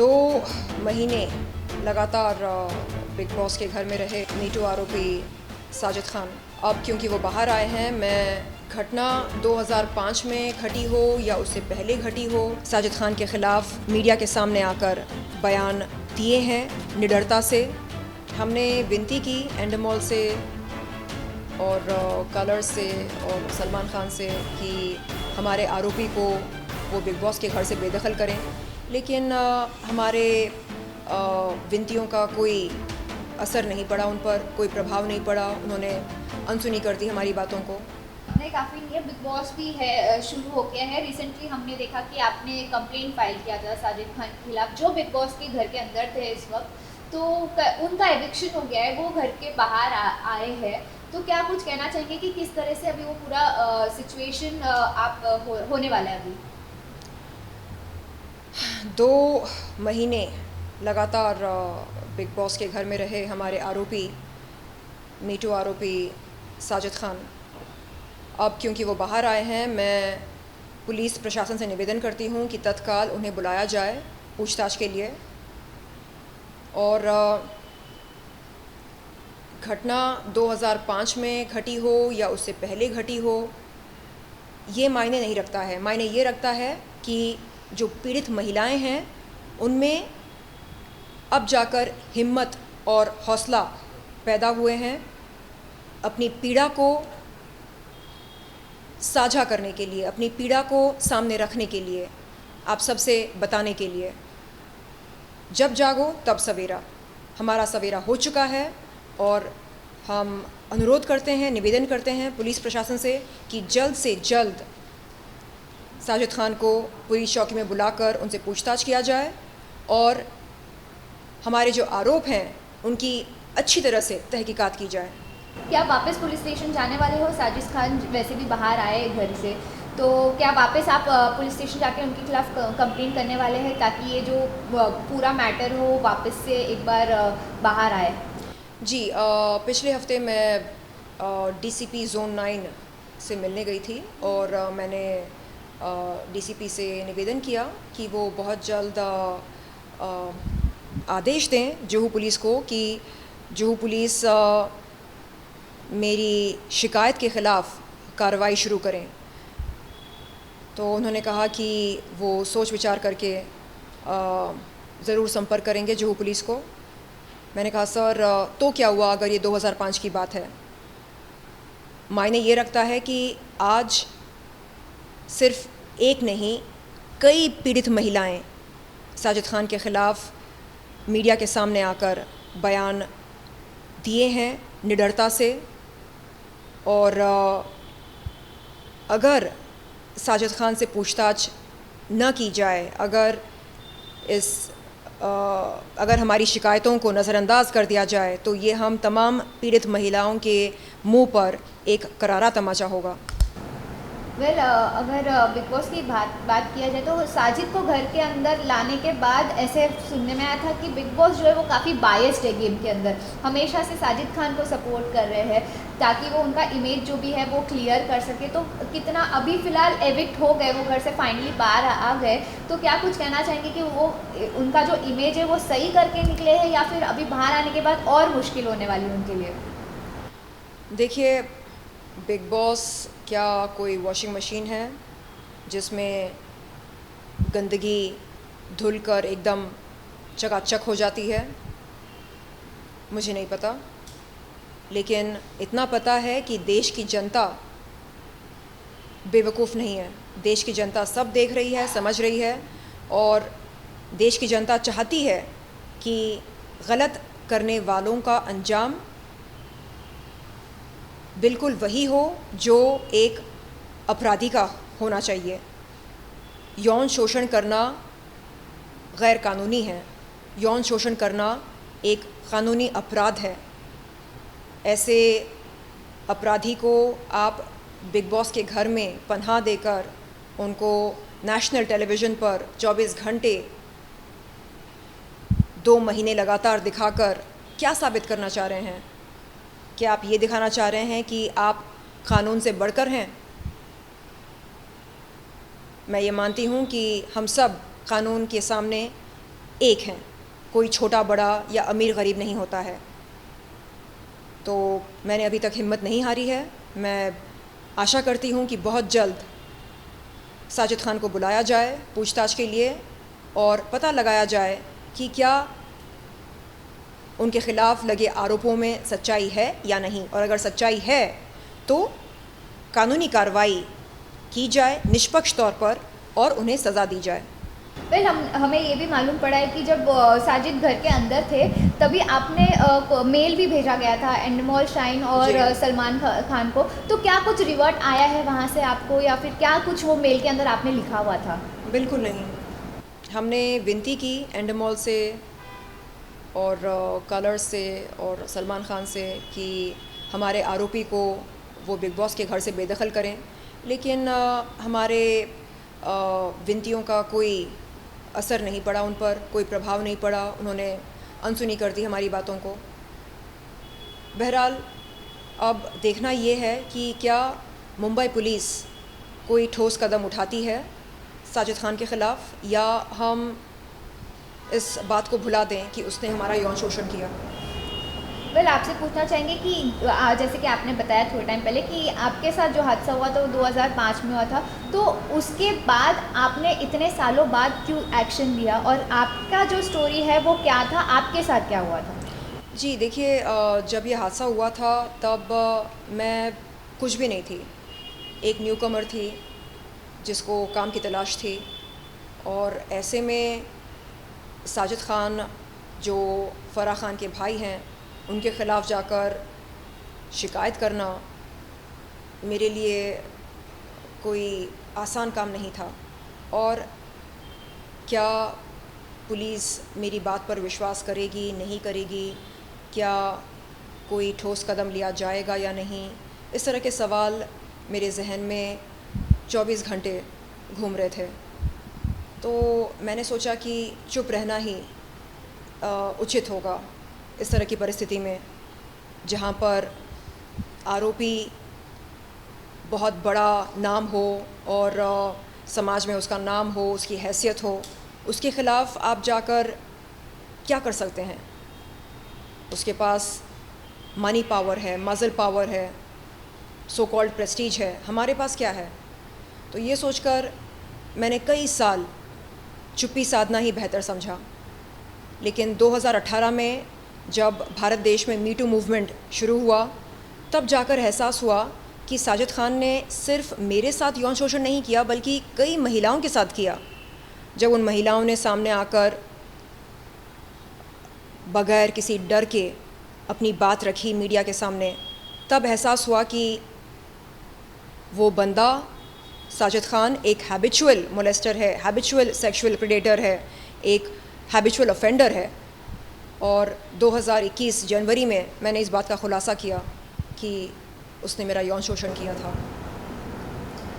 2 महीने लगातार big boss के घर में रहे मीटू आरोपी साजिद खान। अब क्योंकि वो बाहर आए हैं, मैं घटना 2005 में घटी हो या उससे पहले घटी हो, साजिद खान के ख़िलाफ़ मीडिया के सामने आकर बयान दिए हैं निडरता से। हमने विनती की एंडमॉल से और कलर्स से और सलमान खान से कि हमारे आरोपी को वो बिग बॉस के घर से बेदखल करें, लेकिन हमारे विनतियों का कोई असर नहीं पड़ा, उन पर कोई प्रभाव नहीं पड़ा। उन्होंने अनसुनी कर दी हमारी बातों को। नहीं, काफ़ी नहीं है, बिग बॉस भी है शुरू हो गया है। रिसेंटली हमने देखा कि आपने कंप्लेंट फाइल किया था साजिद खान के खिलाफ, जो बिग बॉस के घर के अंदर थे इस वक्त, तो उनका एविक्शन हो गया है, वो घर के बाहर आए हैं। तो क्या कुछ कहना चाहेंगे कि किस तरह से अभी वो पूरा सिचुएशन होने वाला है अभी? 2 महीने लगातार बिग बॉस के घर में रहे हमारे आरोपी मीटू आरोपी साजिद खान। अब क्योंकि वो बाहर आए हैं, मैं पुलिस प्रशासन से निवेदन करती हूँ कि तत्काल उन्हें बुलाया जाए पूछताछ के लिए। और घटना 2005 में घटी हो या उससे पहले घटी हो, ये मायने नहीं रखता है। मायने ये रखता है कि जो पीड़ित महिलाएं हैं उनमें अब जाकर हिम्मत और हौसला पैदा हुए हैं अपनी पीड़ा को साझा करने के लिए, अपनी पीड़ा को सामने रखने के लिए, आप सबसे बताने के लिए। जब जागो तब सवेरा। हमारा सवेरा हो चुका है और हम अनुरोध करते हैं, निवेदन करते हैं पुलिस प्रशासन से कि जल्द से जल्द साजिद खान को पुलिस चौकी में बुलाकर उनसे पूछताछ किया जाए और हमारे जो आरोप हैं उनकी अच्छी तरह से तहकीकात की जाए। क्या वापस पुलिस स्टेशन जाने वाले हो? साजिद खान वैसे भी बाहर आए घर से, तो क्या वापस आप पुलिस स्टेशन जाके उनके खिलाफ कंप्लेंट करने वाले हैं ताकि ये जो पूरा मैटर हो वापस से एक बार बाहर आए? जी, पिछले हफ्ते मैं डीसीपी जोन 9 से मिलने गई थी और मैंने डीसीपी से निवेदन किया कि वो बहुत जल्द आदेश दें जुहू पुलिस को कि जुहू पुलिस मेरी शिकायत के ख़िलाफ़ कार्रवाई शुरू करें। तो उन्होंने कहा कि वो सोच विचार करके ज़रूर संपर्क करेंगे जुहू पुलिस को। मैंने कहा सर, तो क्या हुआ अगर ये 2005 की बात है? मायने ये रखता है कि आज सिर्फ एक नहीं, कई पीड़ित महिलाएं साजिद खान के ख़िलाफ़ मीडिया के सामने आकर बयान दिए हैं निडरता से। और अगर साजिद खान से पूछताछ न की जाए, अगर हमारी शिकायतों को नज़रअंदाज कर दिया जाए, तो ये हम तमाम पीड़ित महिलाओं के मुंह पर एक करारा तमाचा होगा। अगर बिग बॉस की बात किया जाए तो साजिद को घर के अंदर लाने के बाद ऐसे सुनने में आया था कि बिग बॉस जो है वो काफ़ी बायस्ड है गेम के अंदर, हमेशा से साजिद खान को सपोर्ट कर रहे हैं ताकि वो उनका इमेज जो भी है वो क्लियर कर सके। तो कितना अभी फ़िलहाल एविक्ट हो गए, वो घर से फाइनली बाहर आ गए, तो क्या कुछ कहना चाहेंगे कि वो उनका जो इमेज है वो सही करके निकले हैं या फिर अभी बाहर आने के बाद और मुश्किल होने वाली है उनके लिए? देखिए, बिग बॉस क्या कोई वॉशिंग मशीन है जिसमें गंदगी धुलकर एकदम चकाचक हो जाती है? मुझे नहीं पता, लेकिन इतना पता है कि देश की जनता बेवकूफ़ नहीं है। देश की जनता सब देख रही है, समझ रही है, और देश की जनता चाहती है कि गलत करने वालों का अंजाम बिल्कुल वही हो जो एक अपराधी का होना चाहिए। यौन शोषण करना गैर कानूनी है, यौन शोषण करना एक कानूनी अपराध है। ऐसे अपराधी को आप बिग बॉस के घर में पनाह देकर उनको नेशनल टेलीविज़न पर 24 घंटे 2 महीने लगातार दिखाकर क्या साबित करना चाह रहे हैं? क्या आप ये दिखाना चाह रहे हैं कि आप कानून से बढ़कर हैं? मैं ये मानती हूँ कि हम सब कानून के सामने एक हैं, कोई छोटा बड़ा या अमीर गरीब नहीं होता है। तो मैंने अभी तक हिम्मत नहीं हारी है। मैं आशा करती हूँ कि बहुत जल्द साजिद खान को बुलाया जाए पूछताछ के लिए और पता लगाया जाए कि क्या उनके ख़िलाफ़ लगे आरोपों में सच्चाई है या नहीं, और अगर सच्चाई है तो कानूनी कार्रवाई की जाए निष्पक्ष तौर पर और उन्हें सज़ा दी जाए। वेल हमें ये भी मालूम पड़ा है कि जब साजिद घर के अंदर थे तभी आपने मेल भी भेजा गया था एंडमोल शाइन और जी। सलमान खान को, तो क्या कुछ रिवर्ट आया है वहाँ से आपको, या फिर क्या कुछ वो मेल के अंदर आपने लिखा हुआ था? बिल्कुल नहीं। हमने विनती की एंडमोल से और कलर्स से और सलमान खान से कि हमारे आरोपी को वो बिग बॉस के घर से बेदखल करें, लेकिन हमारे विनतियों का कोई असर नहीं पड़ा, उन पर कोई प्रभाव नहीं पड़ा। उन्होंने अनसुनी कर दी हमारी बातों को। बहरहाल अब देखना ये है कि क्या मुंबई पुलिस कोई ठोस कदम उठाती है साजिद खान के ख़िलाफ़, या हम इस बात को भुला दें कि उसने हमारा यौन शोषण किया। वेल आपसे पूछना चाहेंगे कि जैसे कि आपने बताया थोड़े टाइम पहले कि आपके साथ जो हादसा हुआ था वो 2005 में हुआ था, तो उसके बाद आपने इतने सालों बाद क्यों एक्शन लिया, और आपका जो स्टोरी है वो क्या था, आपके साथ क्या हुआ था? जी देखिए, जब ये हादसा हुआ था तब मैं कुछ भी नहीं थी, एक न्यूकमर थी जिसको काम की तलाश थी, और ऐसे में साजिद खान जो फ़राह खान के भाई हैं उनके ख़िलाफ़ जाकर शिकायत करना मेरे लिए कोई आसान काम नहीं था। और क्या पुलिस मेरी बात पर विश्वास करेगी नहीं करेगी, क्या कोई ठोस कदम लिया जाएगा या नहीं, इस तरह के सवाल मेरे जहन में 24 घंटे घूम रहे थे। तो मैंने सोचा कि चुप रहना ही उचित होगा इस तरह की परिस्थिति में, जहाँ पर आरोपी बहुत बड़ा नाम हो और समाज में उसका नाम हो, उसकी हैसियत हो, उसके ख़िलाफ़ आप जाकर क्या कर सकते हैं? उसके पास मनी पावर है, मज़ल पावर है, सो कॉल्ड प्रेस्टीज है, हमारे पास क्या है? तो ये सोचकर मैंने कई साल चुप्पी साधना ही बेहतर समझा। लेकिन 2018 में जब भारत देश में मी टू मूवमेंट शुरू हुआ, तब जाकर एहसास हुआ कि साजिद खान ने सिर्फ मेरे साथ यौन शोषण नहीं किया बल्कि कई महिलाओं के साथ किया। जब उन महिलाओं ने सामने आकर बगैर किसी डर के अपनी बात रखी मीडिया के सामने, तब एहसास हुआ कि वो बंदा साजिद खान एक हैबिचुअल मोलेस्टर है, हैबिचुअल सेक्सुअल प्रेडेटर है, एक हैबिचुअल ऑफेंडर है। और 2021 जनवरी में मैंने इस बात का खुलासा किया कि उसने मेरा यौन शोषण किया था।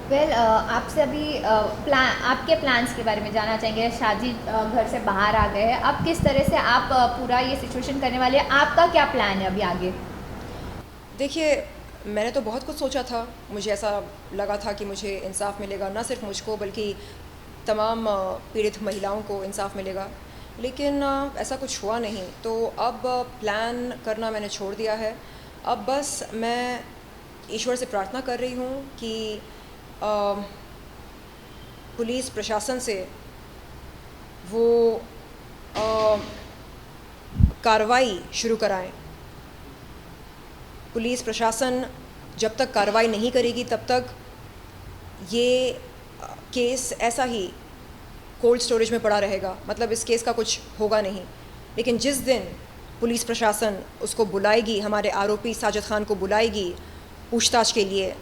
वेल आपसे अभी आपके प्लान्स के बारे में जानना चाहेंगे। साजिद घर से बाहर आ गए हैं, अब किस तरह से आप पूरा ये सिचुएशन करने वाले हैं, आपका क्या प्लान है अभी आगे? देखिए, मैंने तो बहुत कुछ सोचा था। मुझे ऐसा लगा था कि मुझे इंसाफ मिलेगा, ना सिर्फ मुझको बल्कि तमाम पीड़ित महिलाओं को इंसाफ मिलेगा, लेकिन ऐसा कुछ हुआ नहीं। तो अब प्लान करना मैंने छोड़ दिया है। अब बस मैं ईश्वर से प्रार्थना कर रही हूँ कि पुलिस प्रशासन से वो कार्रवाई शुरू कराएं। पुलिस प्रशासन जब तक कार्रवाई नहीं करेगी तब तक ये केस ऐसा ही कोल्ड स्टोरेज में पड़ा रहेगा, मतलब इस केस का कुछ होगा नहीं। लेकिन जिस दिन पुलिस प्रशासन उसको बुलाएगी, हमारे आरोपी साजिद खान को बुलाएगी पूछताछ के लिए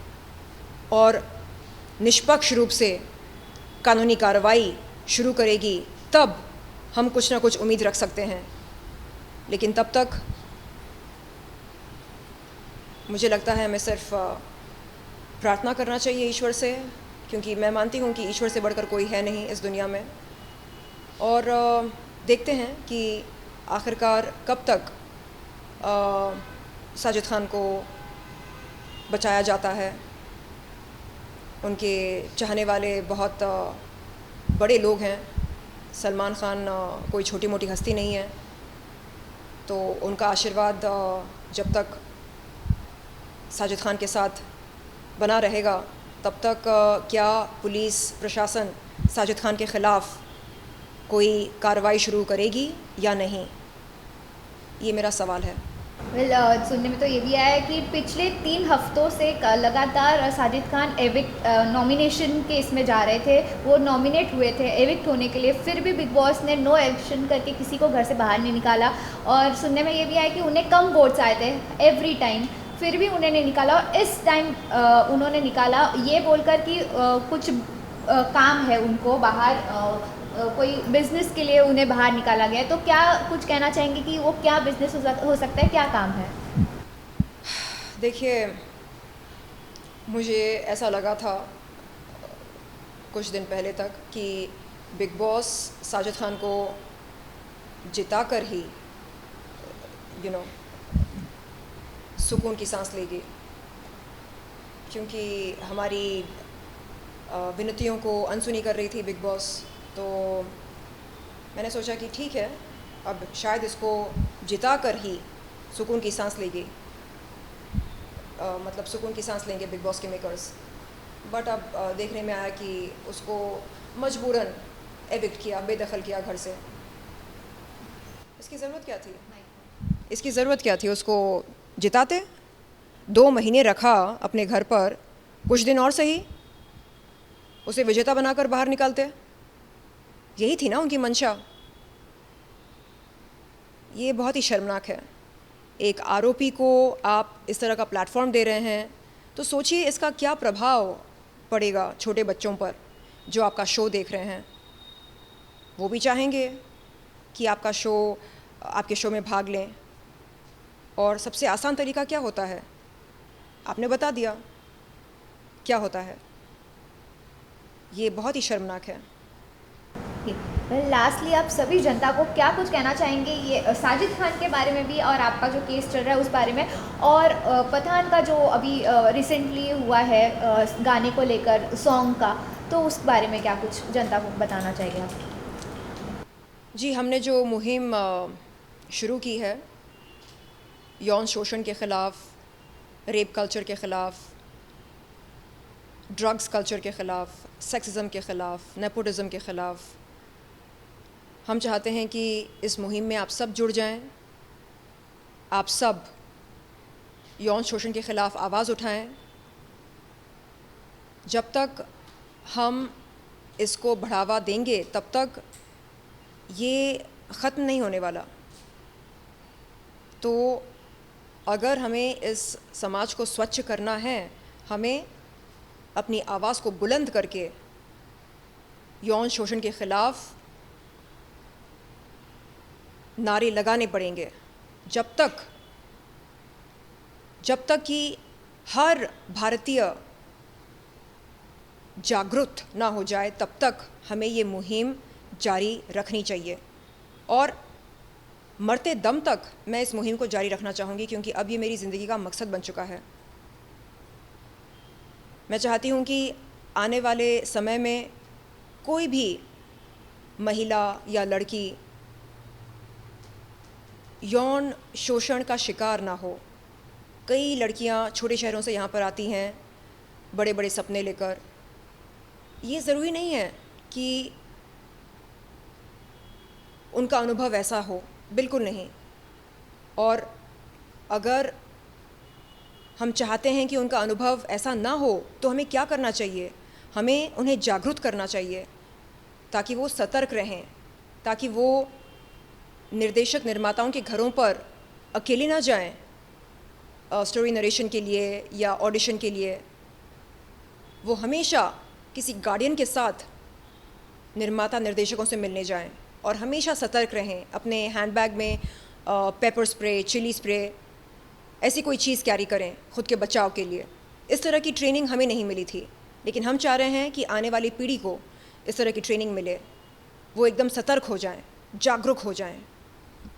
और निष्पक्ष रूप से कानूनी कार्रवाई शुरू करेगी, तब हम कुछ ना कुछ उम्मीद रख सकते हैं। लेकिन तब तक मुझे लगता है हमें सिर्फ प्रार्थना करना चाहिए ईश्वर से, क्योंकि मैं मानती हूँ कि ईश्वर से बढ़कर कोई है नहीं इस दुनिया में। और देखते हैं कि आखिरकार कब तक साजिद खान को बचाया जाता है। उनके चाहने वाले बहुत बड़े लोग हैं सलमान खान कोई छोटी मोटी हस्ती नहीं है, तो उनका आशीर्वाद जब तक साजिद खान के साथ बना रहेगा तब तक क्या पुलिस प्रशासन साजिद खान के ख़िलाफ़ कोई कार्रवाई शुरू करेगी या नहीं, ये मेरा सवाल है। सुनने में तो ये भी आया है कि पिछले 3 हफ्तों से लगातार साजिद खान एविक्ट नॉमिनेशन के इसमें जा रहे थे, वो नॉमिनेट हुए थे एविक्ट होने के लिए, फिर भी बिग बॉस ने नो एक्शन करके किसी को घर से बाहर नहीं निकाला। और सुनने में ये भी आया कि उन्हें कम वोट्स आए थे एवरी टाइम, फिर भी उन्हें नहीं निकाला। और इस टाइम उन्होंने निकाला ये बोलकर कि कुछ काम है उनको बाहर, कोई बिज़नेस के लिए उन्हें बाहर निकाला गया। तो क्या कुछ कहना चाहेंगे कि वो क्या बिज़नेस हो सकता है, क्या काम है? देखिए, मुझे ऐसा लगा था कुछ दिन पहले तक कि बिग बॉस साजिद खान को जिता कर ही सुकून की सांस लेगी, क्योंकि हमारी विनतियों को अनसुनी कर रही थी बिग बॉस। तो मैंने सोचा कि ठीक है, अब शायद इसको जिता कर ही सुकून की सांस लेगी, मतलब सुकून की सांस लेंगे बिग बॉस के मेकर्स। बट अब देखने में आया कि उसको मजबूरन एविक्ट किया, बेदखल किया घर से। इसकी ज़रूरत क्या थी? इसकी ज़रूरत क्या थी? उसको जिताते, 2 महीने रखा अपने घर पर, कुछ दिन और सही उसे विजेता बनाकर बाहर निकालते। यही थी ना उनकी मंशा। ये बहुत ही शर्मनाक है। एक आरोपी को आप इस तरह का प्लेटफॉर्म दे रहे हैं, तो सोचिए इसका क्या प्रभाव पड़ेगा छोटे बच्चों पर जो आपका शो देख रहे हैं। वो भी चाहेंगे कि आपके शो में भाग लें। और सबसे आसान तरीका क्या होता है? आपने बता दिया क्या होता है। ये बहुत ही शर्मनाक है। लास्टली आप सभी जनता को क्या कुछ कहना चाहेंगे ये साजिद खान के बारे में भी, और आपका जो केस चल रहा है उस बारे में, और पठान का जो अभी रिसेंटली हुआ है गाने को लेकर, सॉन्ग का, तो उस बारे में क्या कुछ जनता को बताना चाहिए आप? जी, हमने जो मुहिम शुरू की है यौन शोषण के ख़िलाफ़, रेप कल्चर के ख़िलाफ़, ड्रग्स कल्चर के ख़िलाफ़, सेक्सिज़म के ख़िलाफ़, नेपोटिज़म के ख़िलाफ़, हम चाहते हैं कि इस मुहिम में आप सब जुड़ जाएं। आप सब यौन शोषण के ख़िलाफ़ आवाज़ उठाएं। जब तक हम इसको बढ़ावा देंगे तब तक ये ख़त्म नहीं होने वाला। तो अगर हमें इस समाज को स्वच्छ करना है, हमें अपनी आवाज़ को बुलंद करके यौन शोषण के ख़िलाफ़ नारे लगाने पड़ेंगे। जब तक कि हर भारतीय जागरूक ना हो जाए, तब तक हमें ये मुहिम जारी रखनी चाहिए। और मरते दम तक मैं इस मुहिम को जारी रखना चाहूँगी, क्योंकि अब ये मेरी ज़िंदगी का मकसद बन चुका है। मैं चाहती हूँ कि आने वाले समय में कोई भी महिला या लड़की यौन शोषण का शिकार ना हो। कई लड़कियाँ छोटे शहरों से यहाँ पर आती हैं बड़े बड़े सपने लेकर। ये ज़रूरी नहीं है कि उनका अनुभव ऐसा हो, बिल्कुल नहीं। और अगर हम चाहते हैं कि उनका अनुभव ऐसा ना हो, तो हमें क्या करना चाहिए? हमें उन्हें जागरूक करना चाहिए ताकि वो सतर्क रहें, ताकि वो निर्देशक निर्माताओं के घरों पर अकेले ना जाएं स्टोरी नरेशन के लिए या ऑडिशन के लिए। वो हमेशा किसी गार्डियन के साथ निर्माता निर्देशकों से मिलने जाएं और हमेशा सतर्क रहें। अपने हैंडबैग में पेपर स्प्रे, चिली स्प्रे, ऐसी कोई चीज़ कैरी करें खुद के बचाव के लिए। इस तरह की ट्रेनिंग हमें नहीं मिली थी, लेकिन हम चाह रहे हैं कि आने वाली पीढ़ी को इस तरह की ट्रेनिंग मिले, वो एकदम सतर्क हो जाएं, जागरूक हो जाएं।